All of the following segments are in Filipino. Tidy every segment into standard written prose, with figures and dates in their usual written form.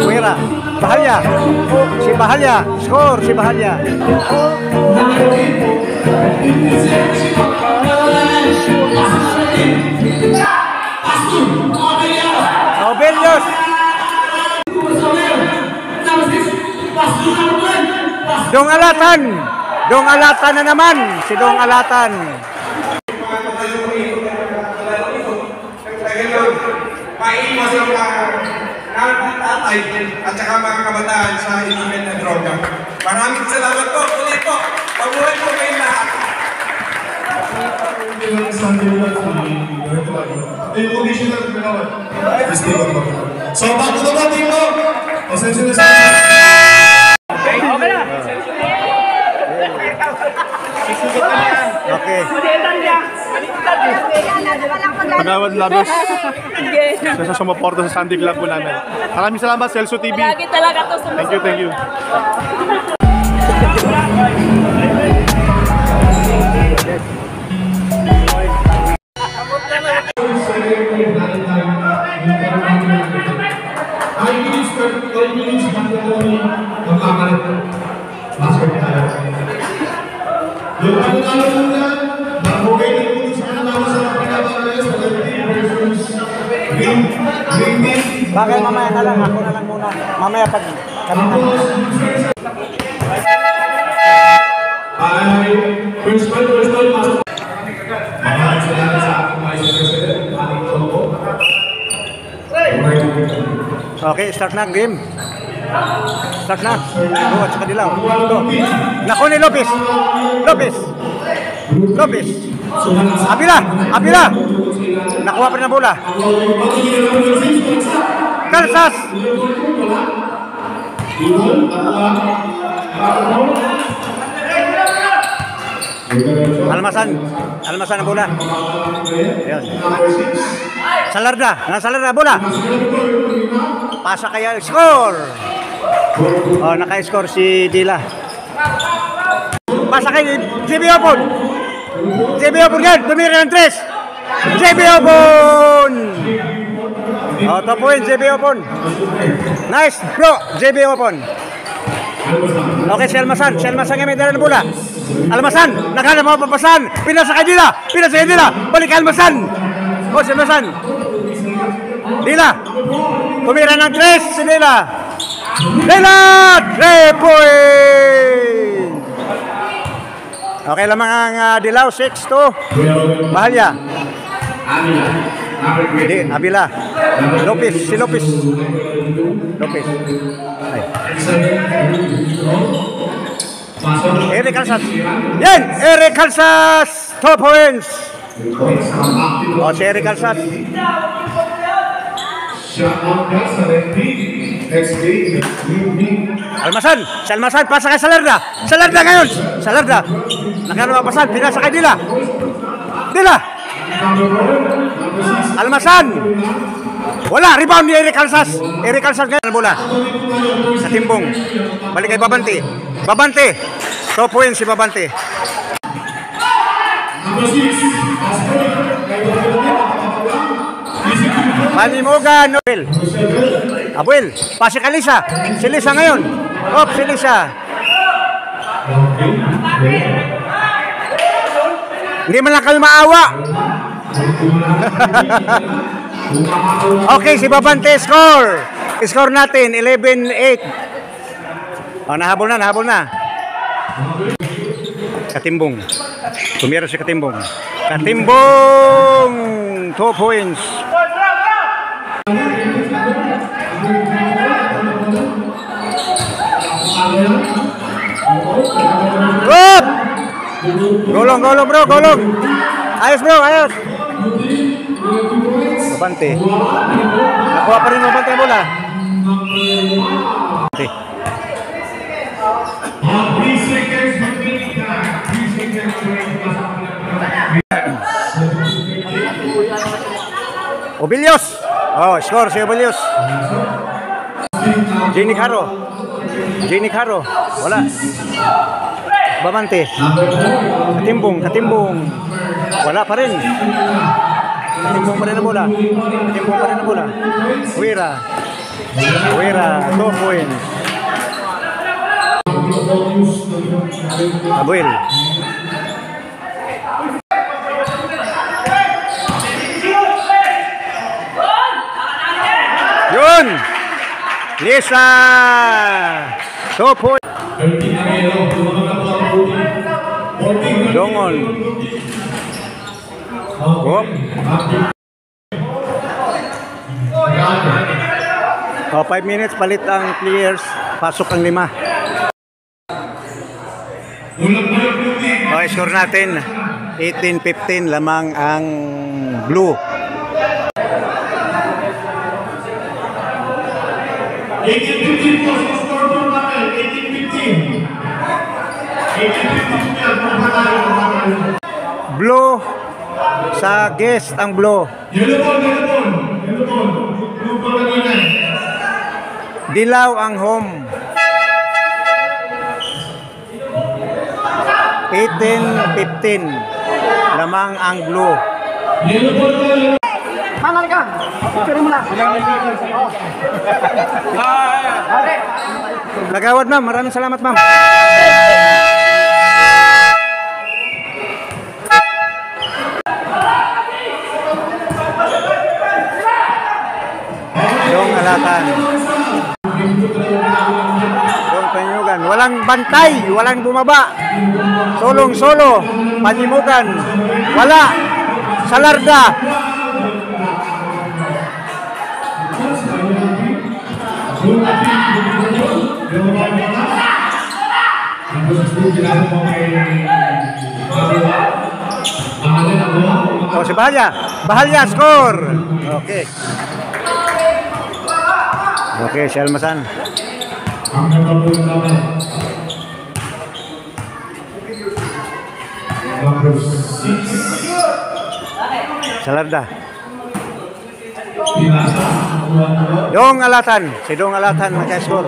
Wira. Bahalya. Si Bahalya. Score si Bahalya. Obelios. Dong Alatan. Dong Alatan na naman. Si Dong Alatan. Paiwas ang mga tatay at saka mga kabataan sa ilimen na droga. Maraming salamat po. Ulit po. Pabuhay po kayo lahat. So, bago dumating mo, pasensya na sa... Okay. Pagawad labis. Sa sumuporta sa Sunday Club po namin. Maraming salamat, Celso TV. Lagi talaga to. Thank you, thank you. Bagay mamaya na lang, ako na lang muna. Mamaya pag kami na. Okay, start na game. Start na. Go at saka dilaw. Go. Naku ni Lopez. Lopez. Lopez. Abila. Abila. Nakuha pa rin ang bola. Calzas. Almasan. Almasan ang bola. Ayan. Salarda. Salarda bola. Pasa kaya. Score. Oh, naka-score si Dila. Pasa kay JB Opon. JB Opon yan. Tumira ng 3. JB Opon. Oh, top point, JB Opon. Nice, bro, JB Opon. Okay, si Almasan. Si Almasan nga may dala ng bola. Almasan, naghanap mo papasan. Pinasa kay Dila. Pinasa kay Dila. Balik kay Almasan. Oh, si Almasan. Dila. Tumira ng 3 si Dila. Dila! 3 point! Okay, lamang ang Dilaw, 6-2. Bahalya. Hindi, Abila. Lopez, si Lopez. Lopez. Ay. Eric Calzas. Yan! Eric Calzas! 2 points! O, si Eric Calzas. Almasan! Si Almasan, pasa kay Salarda! Salarda ngayon! Salarda! Nakanapapasan, pinasa kay Dila! Dila! Almasan! Wala! Rebound ni Eric Calzas! Eric Calzas ngayon, bola! Sa timbong. Balik kay Babante. Babante! 2 points si Babante. Manimugan! Abuel! Abuel! Pasi kay Lisa! Si Lisa ngayon! Op! Si Lisa! Hindi man lang kami maawa! Okay, si Babante score! Score natin, 11-8. Oh, nahabol na, nahabol na. Katimbong. Tumira si Katimbong. Katimbong! 2 points. Up! Golong, golong bro, golong. Ayos bro, ayos. Babante. Nakuha pa rin Babante ang bola. Okay. Obelios. Oh, score si Obelios. Jenny Caro. Jenny Caro. Wala. Babante. Katimbong, Katimbong. Wala pa rin. Katimbong pa rin ang bola. Katimbong pa rin ang bola. Wira. Huira, 2 points. Abuel. Yun! Lisa! 2 points. Dongon. Hop. Oh, 5 minutes, palit ang players. Pasok ang 5. Okay, score natin. 18-15, lamang ang blue. 18-15 po, score po natin. 18-15. 18-15 Blue sa guest ang blue. Yellow ball. Dilaw ang home. 18-15, lamang ang blue. Yellow ball. Manal ka. Picture mo lang. Nagawad ma'am, maraming salamat ma'am. Yung alatan. Yung panyugan. Walang bantay, walang bumaba. Solong-solo, panyimugan. Wala. Salarda. Oh, si Bahalya score. Okay. Okay, si Almasan. Salarda. Dong Alatan. Si Dong Alatan naka-score.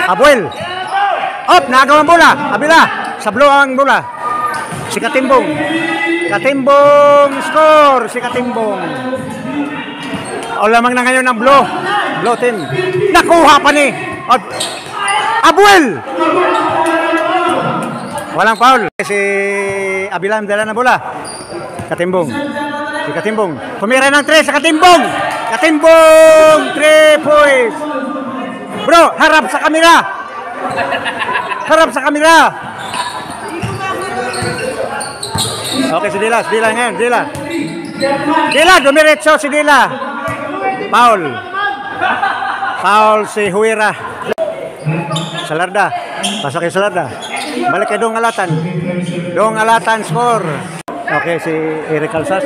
Abuel. Up, nagawang bola. Abila. Sa blue ang bola. Si Katimbong. Katimbong score. Si Katimbong. O lamang na ngayon ng blue. Blue team. Nakuha pa ni Abuel. Walang foul. Si Abila ang dala na bola. Katimbong. Si Katimbong. Tumira ng 3 sa Katimbong. Katimbong. 3 points. Bro, harap sa kamera. Harap sa kamera. Okay, si Dila. Si Dila ngayon. Dila. Dila, dumiretso si Dila. Foul. Foul si Huira. Salarda. Pasok kay Salarda. Balik kay Dong Alatan. Dong Alatan score. Okay, si Eric Calzas.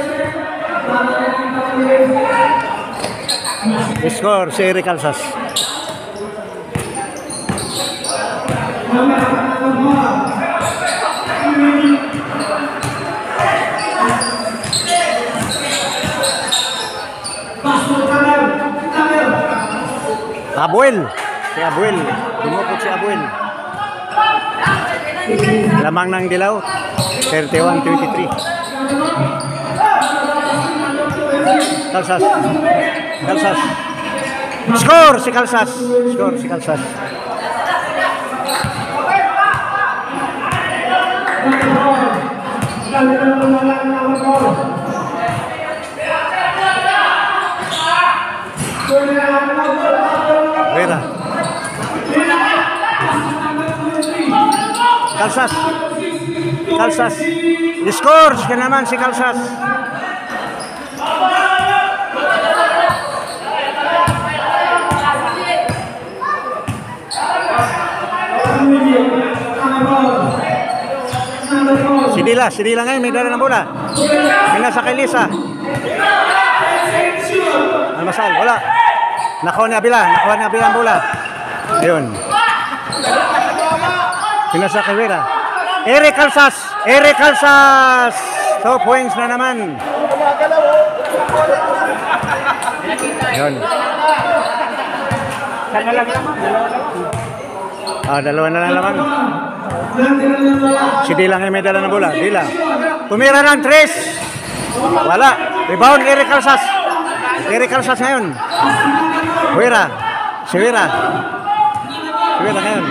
Score si Eric Calzas. Abuel. Si Abuel. Dumukot si Abuel. Lamang ng dilaw. 31-23. Calzas. Calzas. Score si Calzas. Score si Calzas. Vera. Calzas. Calzas. Scores ka naman si Calzas. Si Dila ngayon may dala ng bola. Pinasa kay Lisa. Almasal, wala. Nakuha ni Abila ang bola. Ayun. Pinasa kay Vera. Eric Calzas. 2 points na naman. Ayun. Dalawa na lang naman. Si Dila ngayon may dala ng bola. Dila. Tumira ng 3. Wala. Rebound Eric Calzas. Eric Calzas ngayon. Wira. Si Wira. Si Wira ngayon.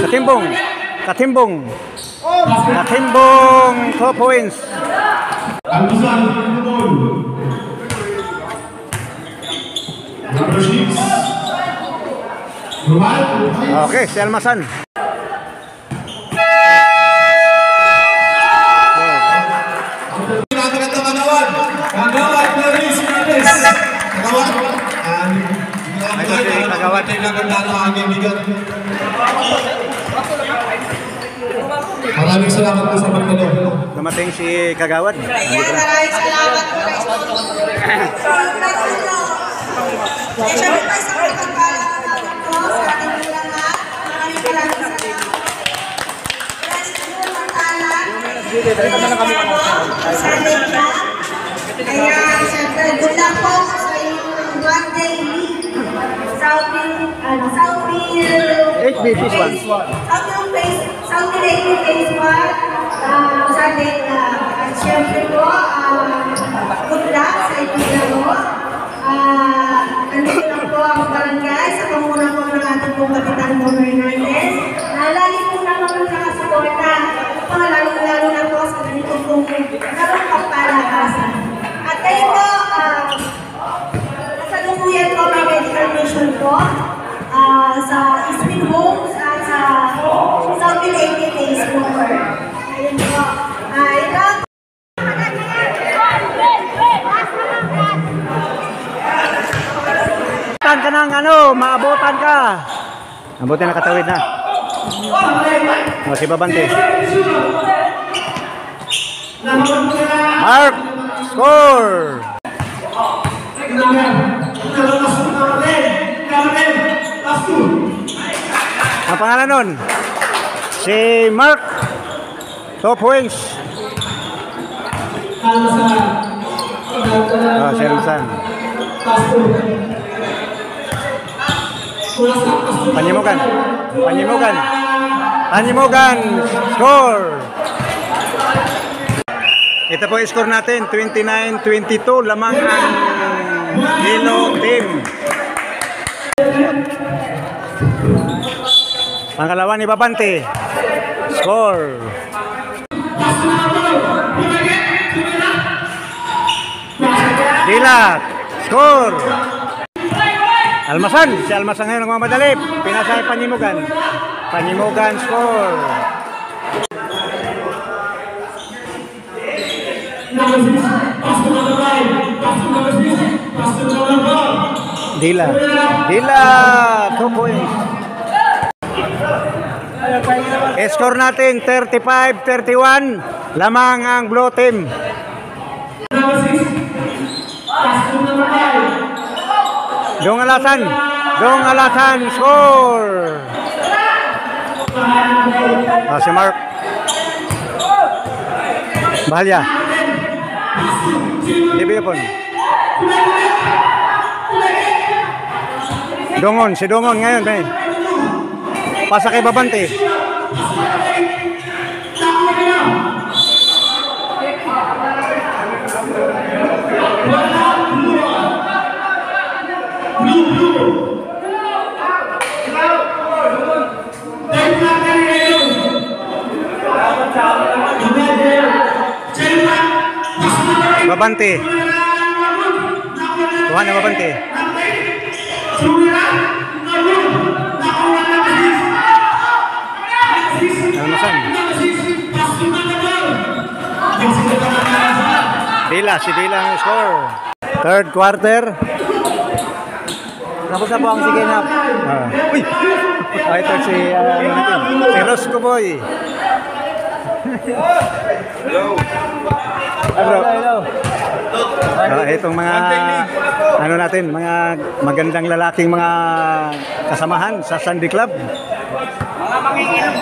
Katimbong. Katimbong. Katimbong 2 points. Albusan, Lubon. Number 6. Okay, si Almasan. Maraming salamat po sa pagtanong. Dumating si Kagawad. Maraming salamat po. Siyempre tayo sa pagpapala po sa ating lahat. Maraming salamat. Sa Legia. Kaya siyempre, good luck po sa inyong one-day league. HB Phase 1. Southie Lake Phase 1. Sa Legia. At siyempre po, good luck sa inyong laro. Nandito lang po ang barangay sa panguna po ng ating pong Kapitan Bono Hernandez. Lagi po naman ang nakasuporta. Lalo na po sa ganito pong larong pagpalakasan. At kayo po, nasalukuyan po may medical mission po sa Spring Homes at sa Southie Lake Phase 4. Ayun po. Ito. Ka ng maabutan ka. Abutin na katawid na. Si Babante. Mark, score. Ang pangalan nun? Si Mark. 2 points. Si Almasan. Panyimugan. Panyimugan. Panyimugan. Score. Ito po score natin. 29-22. Lamang ang Yellow Team. Pangalawa ni Babante. Score. Dilat. Score. Almasan, si Almasan ngayon nagmamadali. Pinasay Panyimugan. Panyimugan score. Dila. Dila 2 points. Score natin 35-31. Lamang ang Blue Team. Dong Alasan score. Si Mark. Bahalya. Dibipon. Dongon, si Dongon ngayon, may. Pasa kay Babante. Babante. Tuhan na Babante. Almasan. Dila, si Dila ang score. Third quarter. Tapos na po ang second half. Uy! Ito si Rosco Boy. Hello. Itong mga natin, mga magandang lalaking mga kasamahan sa Sunday Club. Mga manginginom.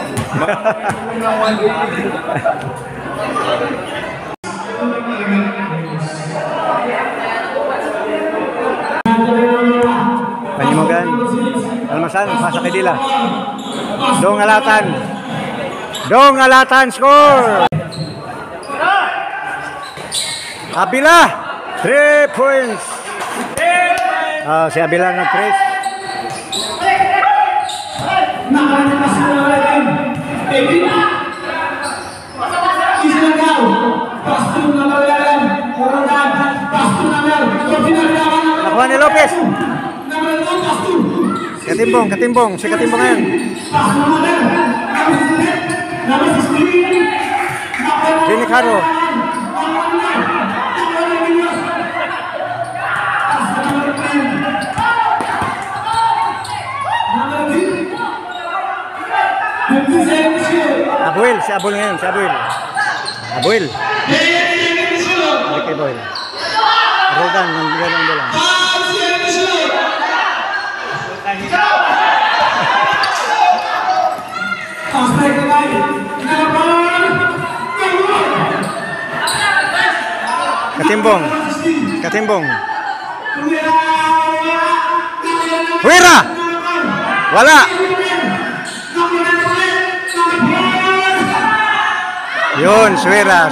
Panyimugan. Almasan, pasa kay Dila. Dong Alatan score. Abila 3 points. Si Abila ng 3. Nakuha ni Lopez. Katimbong. Si Katimbong ngayon. Jenny Caro. Abuel, si Abuel ngayon, si Abuel. Abuel. Okay, Abuel. Rodan, nandiyan lang bola. Katimbong. Huira! Wala! Yun, Huira.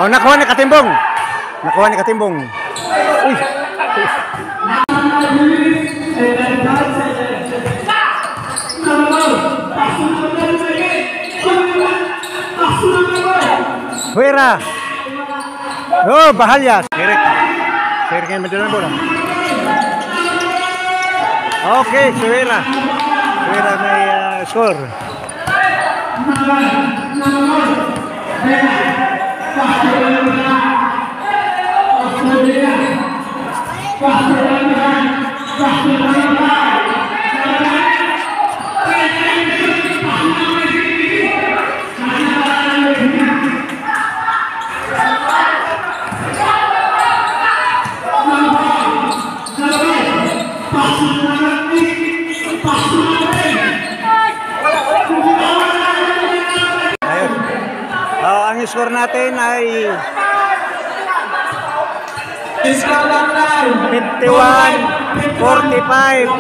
Oh, nakuha ni Katimbong. Uy. Huira. Oh, Bahalyas. Eric ngayon madulang bola. Okay, Huira may score. Ang score natin ay 51-45.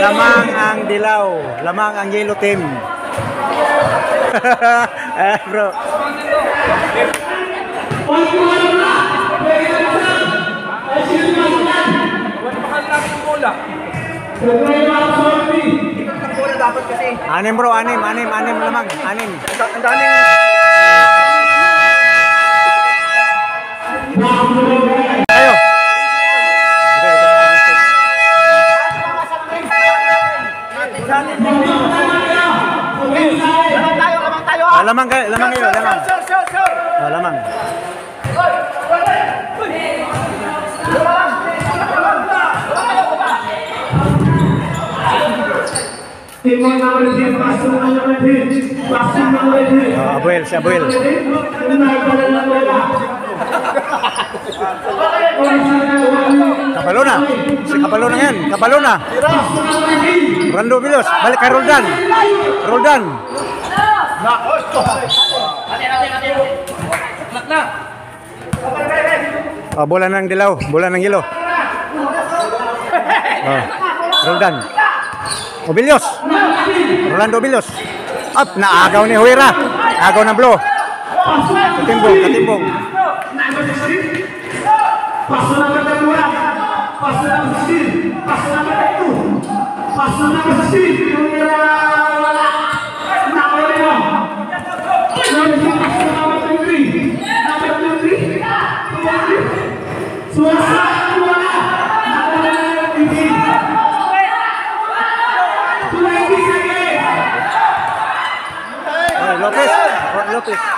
Lamang ang Dilaw. Lamang ang Yellow Team. Bro. Anim bro, anim lamang. Anim. Ang daming ayo. Lamang kayo. Lamang. Abuel, si Abuel. Kapalona. Si Kapalona yan. Kapalona. Rando Bilos. Balik kay Roldan. Bola ng Dilaw. Bola ng Yellow. Roldan. Obilios. Rolando Obilios. Up. Naagaw ni Huira. Agaw ng Blow. Katimbong. Lopez.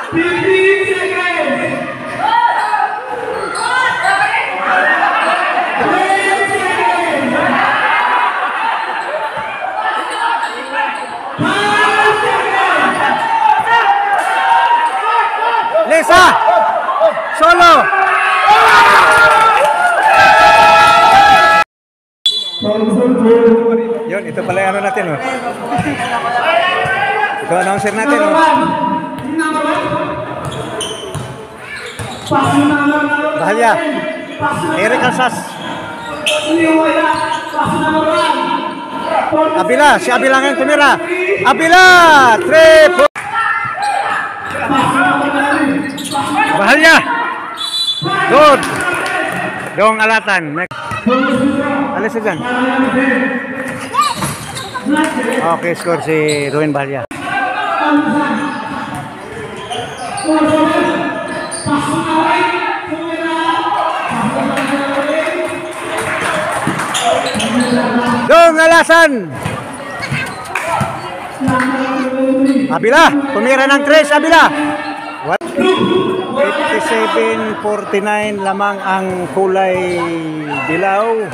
Lisa! Solo! Yun, ito pala yung ano natin, oh. Ito announcer natin, oh. Bahalya. Eric Alsas. Abila, si Abila ngayon tumira. Abila! 3 Bahalya. Good. Dong Alatan. Next. Alis na dyan. Okay, score si Ruin Bahlia. Dong Alasan. Abila, tumira ng 3, Abila. 57-49 lamang ang kulay dilaw.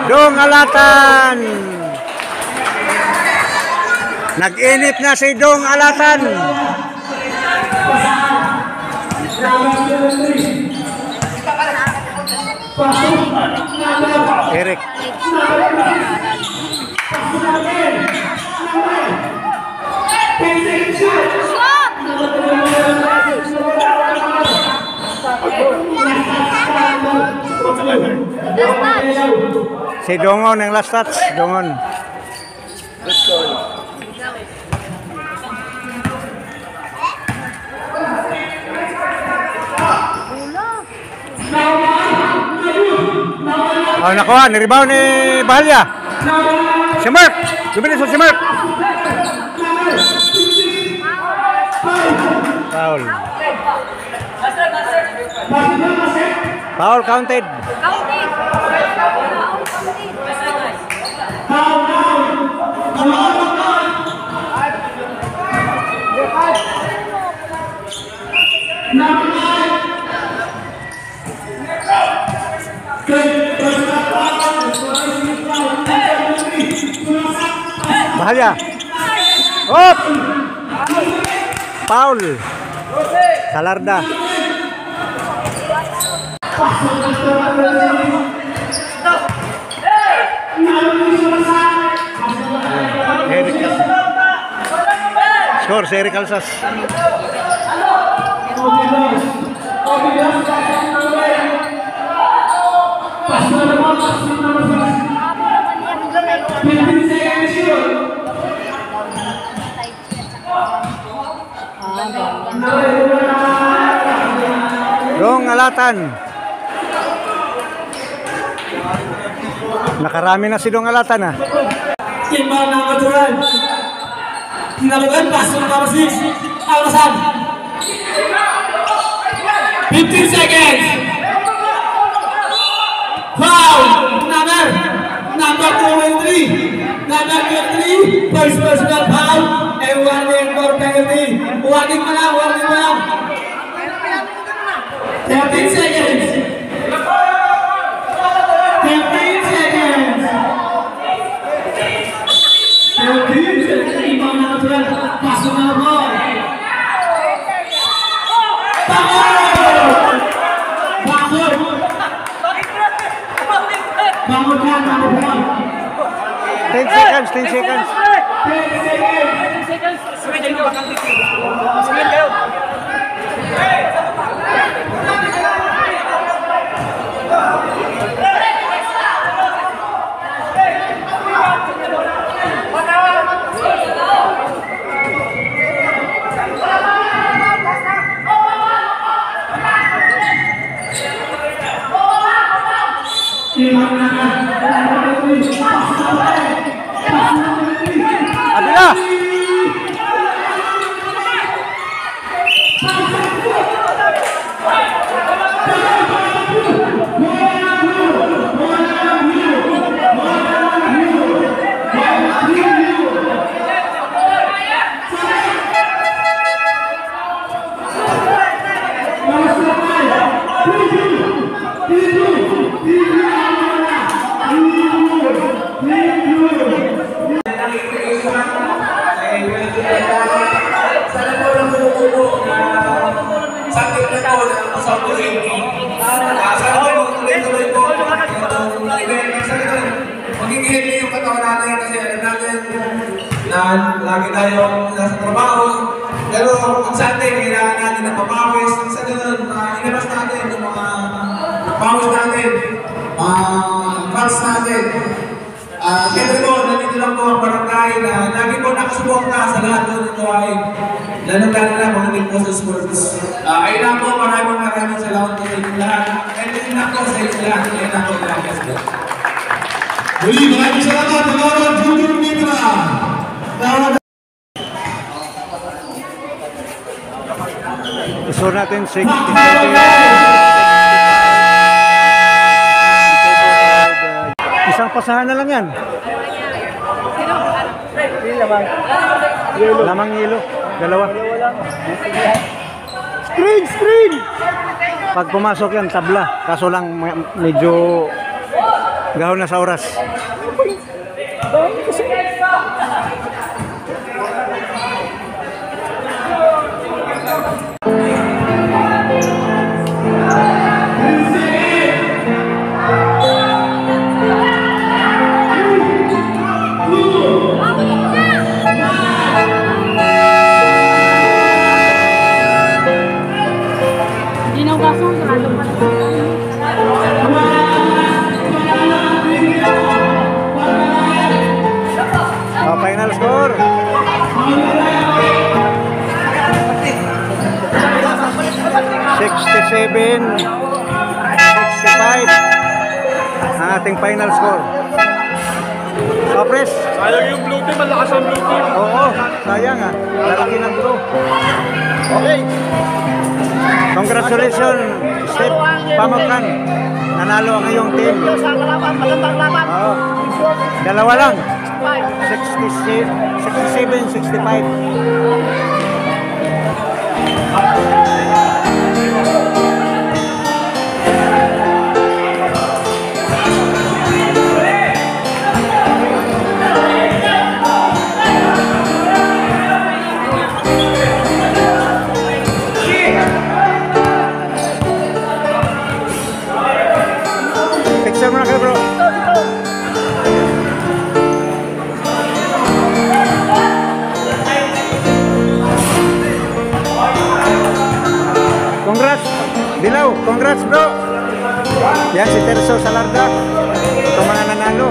Dong Alatan. Nag-init na si Dong Alatan. Eric. Si Dongon yang last touch, Dongon. Oh, nakuha, ni-rebound ni Bahlia. Si Mark, luminis si Mark. Foul. Foul counted. Bahaya. Hop. Foul. Salarda. Skor si Eric Alsas. Dong Alatan. Nakarami na si Dong Alatan ah. Timbang ng aturan. Nalagan pasok number 6. Alasan. 15 seconds. Foul. Number 23. Number 23. First personal foul. And warning for penalty. Warning pa lang. 13 seconds. 13 seconds. 13 seconds. Timbang ng aturan. Pasok na ball. Bangun kan, bangun. 10 seconds, 10 seconds. 10 seconds. Abila. Magiging yung katawan natin kasi alam natin na lagi tayo nasa trabaho, Pero kung sa atin, kailangan natin ng papawis. Sa ganun, inabas natin yung mga pawis natin, fans natin. Siyempre po, nandito lang po ang barangay na lagi po nakasuporta sa lahat po ng gawain. Lalo-lalo na po natin po sa sports. Ayun lang po, maraming salamat po sa inyong lahat. And yun lang po sa inyong lahat. Ayun lang po, maraming salamat. Muli, maraming salamat. Salamat, Junior Mitra. Gusto natin 60. Isang pasahan na lang yan. Lamang yelo. Dalawa. Screen! Pag pumasok yan, tabla. Kaso lang medyo gahon na sa oras. Final score 67-65 ang ating final score. Pres, Sayang yung blue team, malakas ang blue team. oo, sayang ah, lalaki ng blue. Okay, congratulations Step Pamukan, nanalo ang iyong team. Oo, dalawa lang, 67-65. Picture mo na kayo, bro. Congrats, Dilaw. Congrats, bro. Yan si Terso Salarda. Ito mga nanalo.